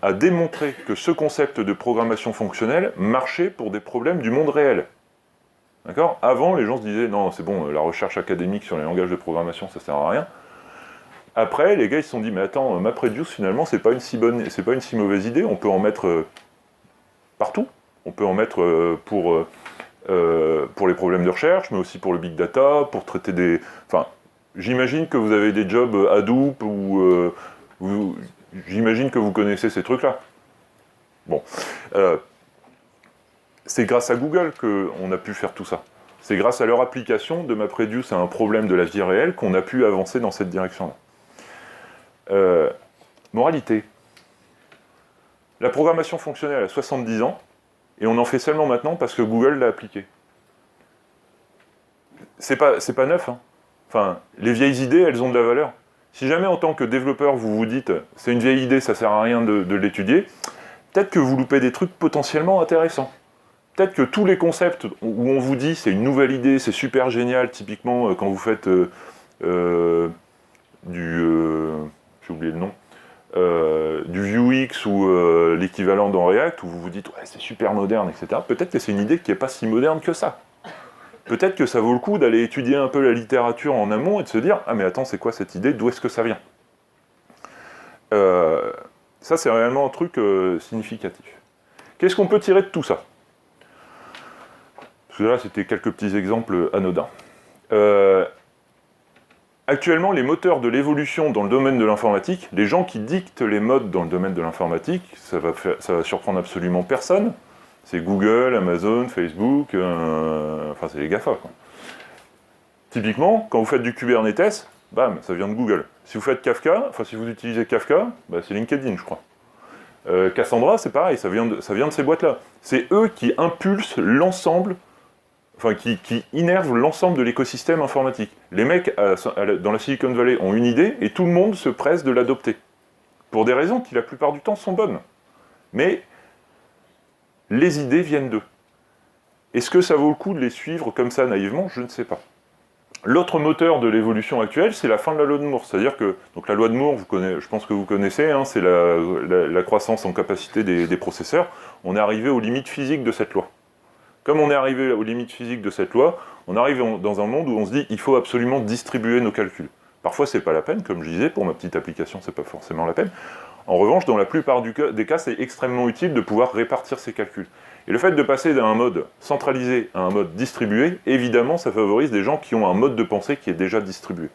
à démontrer que ce concept de programmation fonctionnelle marchait pour des problèmes du monde réel. D'accord? Avant, les gens se disaient, non, c'est bon, la recherche académique sur les langages de programmation, ça sert à rien. Après, les gars, ils se sont dit, mais attends, MapReduce, finalement, c'est pas une si mauvaise idée, on peut en mettre partout. On peut en mettre pour les problèmes de recherche, mais aussi pour le big data, pour traiter des... Enfin, j'imagine que vous avez des jobs Hadoop, ou j'imagine que vous connaissez ces trucs-là. Bon. C'est grâce à Google qu'on a pu faire tout ça. C'est grâce à leur application de MapReduce à un problème de la vie réelle qu'on a pu avancer dans cette direction-là. Moralité. La programmation fonctionnelle a 70 ans, et on en fait seulement maintenant parce que Google l'a appliqué. C'est pas neuf, hein. Enfin, les vieilles idées, elles ont de la valeur. Si jamais en tant que développeur, vous vous dites « c'est une vieille idée, ça sert à rien de l'étudier », peut-être que vous loupez des trucs potentiellement intéressants. Peut-être que tous les concepts où on vous dit « c'est une nouvelle idée, c'est super génial », typiquement quand vous faites j'ai oublié le nom, du UX ou l'équivalent dans React, où vous vous dites ouais, « c'est super moderne », etc. Peut-être que c'est une idée qui n'est pas si moderne que ça. Peut-être que ça vaut le coup d'aller étudier un peu la littérature en amont et de se dire « Ah mais attends, c'est quoi cette idée? D'où est-ce que ça vient ?» Ça, c'est réellement un truc significatif. Qu'est-ce qu'on peut tirer de tout ça? Parce que là, c'était quelques petits exemples anodins. Actuellement, les moteurs de l'évolution dans le domaine de l'informatique, les gens qui dictent les modes dans le domaine de l'informatique, ça va surprendre absolument personne. C'est Google, Amazon, Facebook, enfin c'est les GAFA, quoi. Typiquement, quand vous faites du Kubernetes, bam, ça vient de Google. Si vous faites Kafka, enfin si vous utilisez Kafka, bah, c'est LinkedIn, je crois. Cassandra, c'est pareil, ça vient de ces boîtes-là. C'est eux qui impulsent l'ensemble, enfin qui innervent l'ensemble de l'écosystème informatique. Les mecs dans la Silicon Valley ont une idée et tout le monde se presse de l'adopter. Pour des raisons qui la plupart du temps sont bonnes. Mais les idées viennent d'eux. Est-ce que ça vaut le coup de les suivre comme ça naïvement? Je ne sais pas. L'autre moteur de l'évolution actuelle, c'est la fin de la loi de Moore. C'est-à-dire que donc la loi de Moore, je pense que vous connaissez, hein, c'est la croissance en capacité des processeurs. On est arrivé aux limites physiques de cette loi. Comme on est arrivé aux limites physiques de cette loi, on arrive dans un monde où on se dit il faut absolument distribuer nos calculs. Parfois, c'est pas la peine, comme je disais, pour ma petite application, c'est pas forcément la peine. En revanche, dans la plupart des cas, c'est extrêmement utile de pouvoir répartir ces calculs. Et le fait de passer d'un mode centralisé à un mode distribué, évidemment, ça favorise des gens qui ont un mode de pensée qui est déjà distribué.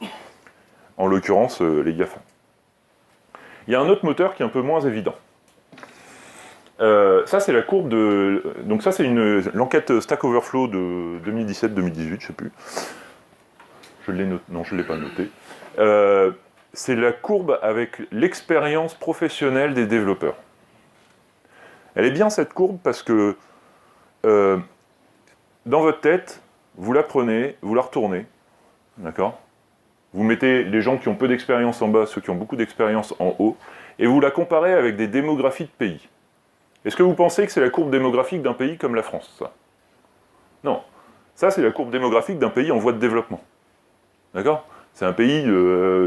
En l'occurrence, les GAFA. Il y a un autre moteur qui est un peu moins évident. Ça, c'est la courbe de... Donc ça, c'est l'enquête Stack Overflow de 2017-2018, je sais plus. Je l'ai noté. Non, je ne l'ai pas noté. C'est la courbe avec l'expérience professionnelle des développeurs. Elle est bien cette courbe parce que dans votre tête, vous la prenez, vous la retournez, d'accord? Vous mettez les gens qui ont peu d'expérience en bas, ceux qui ont beaucoup d'expérience en haut, et vous la comparez avec des démographies de pays. Est-ce que vous pensez que c'est la courbe démographique d'un pays comme la France, ça? Non. Ça, c'est la courbe démographique d'un pays en voie de développement. D'accord? C'est un pays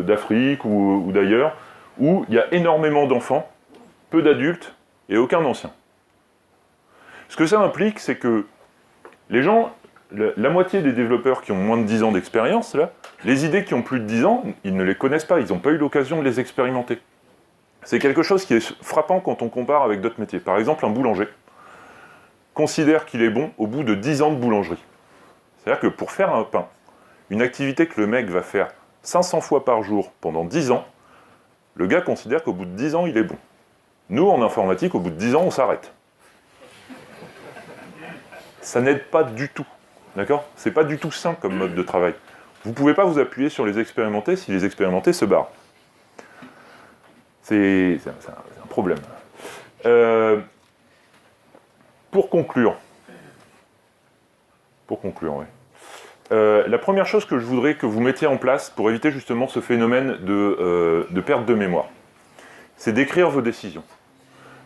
d'Afrique ou d'ailleurs, où il y a énormément d'enfants, peu d'adultes et aucun ancien. Ce que ça implique, c'est que les gens, la moitié des développeurs qui ont moins de 10 ans d'expérience, là, les idées qui ont plus de 10 ans, ils ne les connaissent pas, ils n'ont pas eu l'occasion de les expérimenter. C'est quelque chose qui est frappant quand on compare avec d'autres métiers. Par exemple, un boulanger considère qu'il est bon au bout de 10 ans de boulangerie. C'est-à-dire que pour faire un pain, une activité que le mec va faire 500 fois par jour pendant 10 ans, le gars considère qu'au bout de 10 ans, il est bon. Nous, en informatique, au bout de 10 ans, on s'arrête. Ça n'aide pas du tout, d'accord? C'est pas du tout sain comme mode de travail. Vous ne pouvez pas vous appuyer sur les expérimentés si les expérimentés se barrent. C'est un problème. Pour conclure, oui. La première chose que je voudrais que vous mettiez en place pour éviter justement ce phénomène de perte de mémoire, c'est d'écrire vos décisions.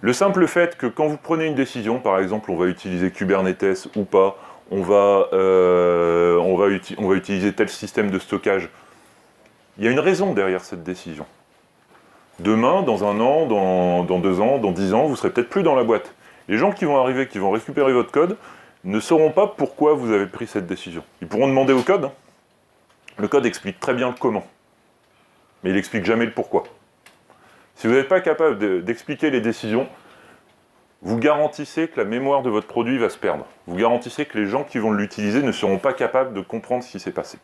Le simple fait que quand vous prenez une décision, par exemple, on va utiliser Kubernetes ou pas, on va utiliser tel système de stockage, il y a une raison derrière cette décision. Demain, dans un an, dans 2 ans, dans 10 ans, vous serez peut-être plus dans la boîte. Les gens qui vont arriver, qui vont récupérer votre code, ne sauront pas pourquoi vous avez pris cette décision. Ils pourront demander au code. Le code explique très bien le comment, mais il n'explique jamais le pourquoi. Si vous n'êtes pas capable d'expliquer les décisions, vous garantissez que la mémoire de votre produit va se perdre. Vous garantissez que les gens qui vont l'utiliser ne seront pas capables de comprendre ce qui s'est passé.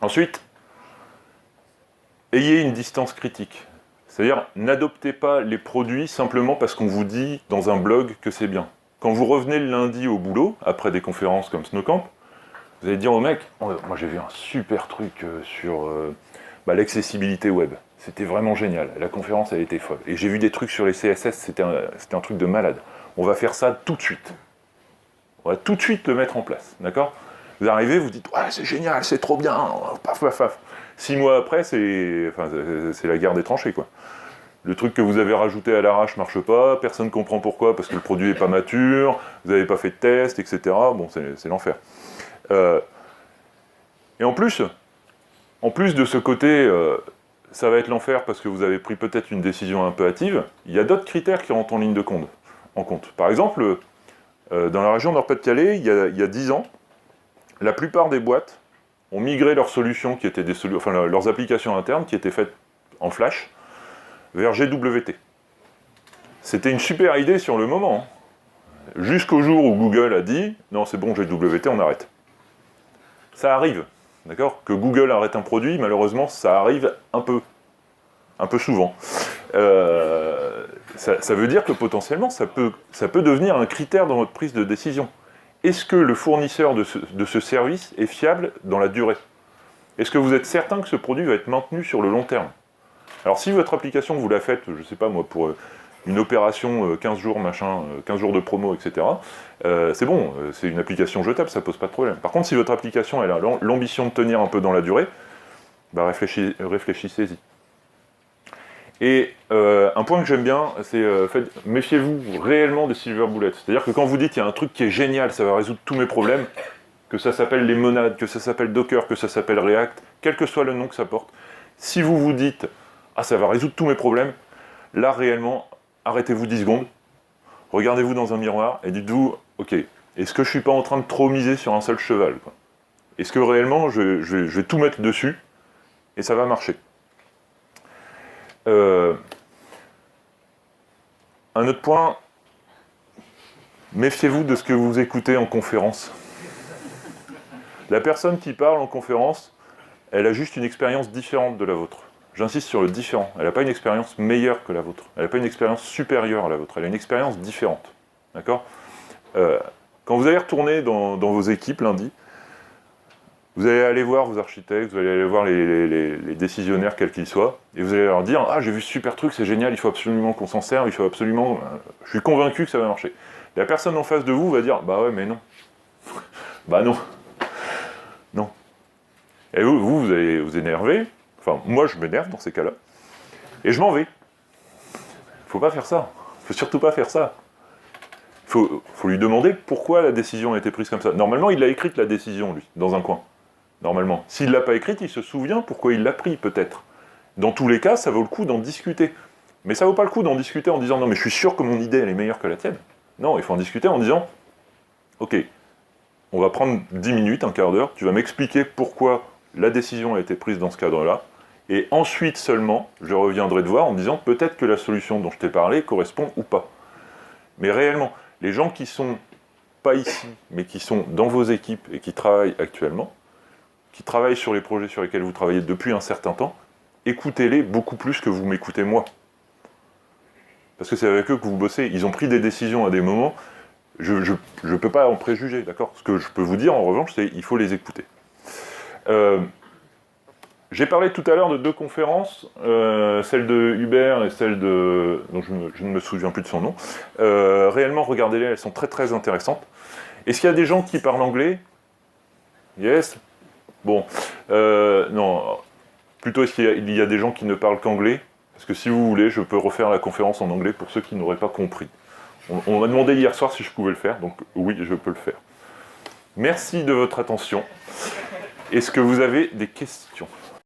Ensuite, ayez une distance critique. C'est-à-dire, n'adoptez pas les produits simplement parce qu'on vous dit dans un blog que c'est bien. Quand vous revenez le lundi au boulot, après des conférences comme Snowcamp, vous allez dire au mec, moi j'ai vu un super truc sur l'accessibilité web. C'était vraiment génial. La conférence a été folle. Et j'ai vu des trucs sur les CSS, c'était un truc de malade. On va faire ça tout de suite. On va tout de suite le mettre en place. D'accord? Vous arrivez, vous dites, ouais, c'est génial, c'est trop bien, paf, paf, paf. 6 mois après, c'est la guerre des tranchées, quoi. Le truc que vous avez rajouté à l'arrache marche pas, personne ne comprend pourquoi, parce que le produit n'est pas mature, vous n'avez pas fait de test, etc. Bon, c'est l'enfer. Et en plus de ce côté, ça va être l'enfer parce que vous avez pris peut-être une décision un peu hâtive, il y a d'autres critères qui rentrent en ligne de compte. Par exemple, dans la région Nord-Pas-de-Calais, il y a 10 ans, la plupart des boîtes ont migré leurs solutions, qui étaient leurs applications internes, qui étaient faites en Flash, vers GWT. C'était une super idée sur le moment, hein. Jusqu'au jour où Google a dit « Non, c'est bon, GWT, on arrête ». Ça arrive, d'accord? Que Google arrête un produit, malheureusement, ça arrive un peu souvent. Ça veut dire que potentiellement, ça peut devenir un critère dans votre prise de décision. Est-ce que le fournisseur de ce service est fiable dans la durée? Est-ce que vous êtes certain que ce produit va être maintenu sur le long terme? Alors si votre application, vous la faites, je ne sais pas moi, pour une opération 15 jours, machin, 15 jours de promo, etc., c'est bon, c'est une application jetable, ça pose pas de problème. Par contre, si votre application elle a l'ambition de tenir un peu dans la durée, bah réfléchissez-y. Et un point que j'aime bien, c'est méfiez-vous réellement des silver bullets. C'est-à-dire que quand vous dites il y a un truc qui est génial, ça va résoudre tous mes problèmes, que ça s'appelle les monades, que ça s'appelle Docker, que ça s'appelle React, quel que soit le nom que ça porte, si vous vous dites « Ah, ça va résoudre tous mes problèmes », là, réellement, arrêtez-vous 10 secondes, regardez-vous dans un miroir et dites-vous « Ok, est-ce que je suis pas en train de trop miser sur un seul cheval, quoi? Est-ce que réellement, je vais tout mettre dessus et ça va marcher ?» Un autre point, méfiez-vous de ce que vous écoutez en conférence. La personne qui parle en conférence, elle a juste une expérience différente de la vôtre. J'insiste sur le différent. Elle n'a pas une expérience meilleure que la vôtre. Elle n'a pas une expérience supérieure à la vôtre. Elle a une expérience différente. D'accord ? Quand vous allez retourner dans vos équipes lundi, vous allez aller voir vos architectes, vous allez aller voir les décisionnaires, quels qu'ils soient, et vous allez leur dire « Ah, j'ai vu ce super truc, c'est génial, il faut absolument qu'on s'en serve, il faut absolument... Je suis convaincu que ça va marcher. » La personne en face de vous va dire « Bah ouais, mais non. » Bah non. Non. Et vous allez vous énerver. Enfin, moi, je m'énerve dans ces cas-là. Et je m'en vais. Faut pas faire ça. Faut surtout pas faire ça. Faut lui demander pourquoi la décision a été prise comme ça. Normalement, il a écrite la décision, lui, dans un coin. Normalement. S'il l'a pas écrite, il se souvient pourquoi il l'a pris, peut-être. Dans tous les cas, ça vaut le coup d'en discuter. Mais ça vaut pas le coup d'en discuter en disant « Non, mais je suis sûr que mon idée, elle est meilleure que la tienne. » Non, il faut en discuter en disant « Ok, on va prendre 10 minutes, un quart d'heure, tu vas m'expliquer pourquoi la décision a été prise dans ce cadre-là, et ensuite seulement, je reviendrai te voir en disant peut-être que la solution dont je t'ai parlé correspond ou pas. » Mais réellement, les gens qui sont pas ici, mais qui sont dans vos équipes et qui travaillent actuellement, qui travaillent sur les projets sur lesquels vous travaillez depuis un certain temps, écoutez-les beaucoup plus que vous m'écoutez moi. Parce que c'est avec eux que vous bossez. Ils ont pris des décisions à des moments, je ne peux pas en préjuger, d'accord ? Ce que je peux vous dire, en revanche, c'est qu'il faut les écouter. J'ai parlé tout à l'heure de 2 conférences, celle de Hubert et celle de... dont je ne me souviens plus de son nom. Réellement, regardez-les, elles sont très très intéressantes. Est-ce qu'il y a des gens qui parlent anglais ? Yes ? Bon. Non. Plutôt, est-ce qu'il y a des gens qui ne parlent qu'anglais ? Parce que si vous voulez, je peux refaire la conférence en anglais pour ceux qui n'auraient pas compris. On m'a demandé hier soir si je pouvais le faire, donc oui, je peux le faire. Merci de votre attention. Est-ce que vous avez des questions ?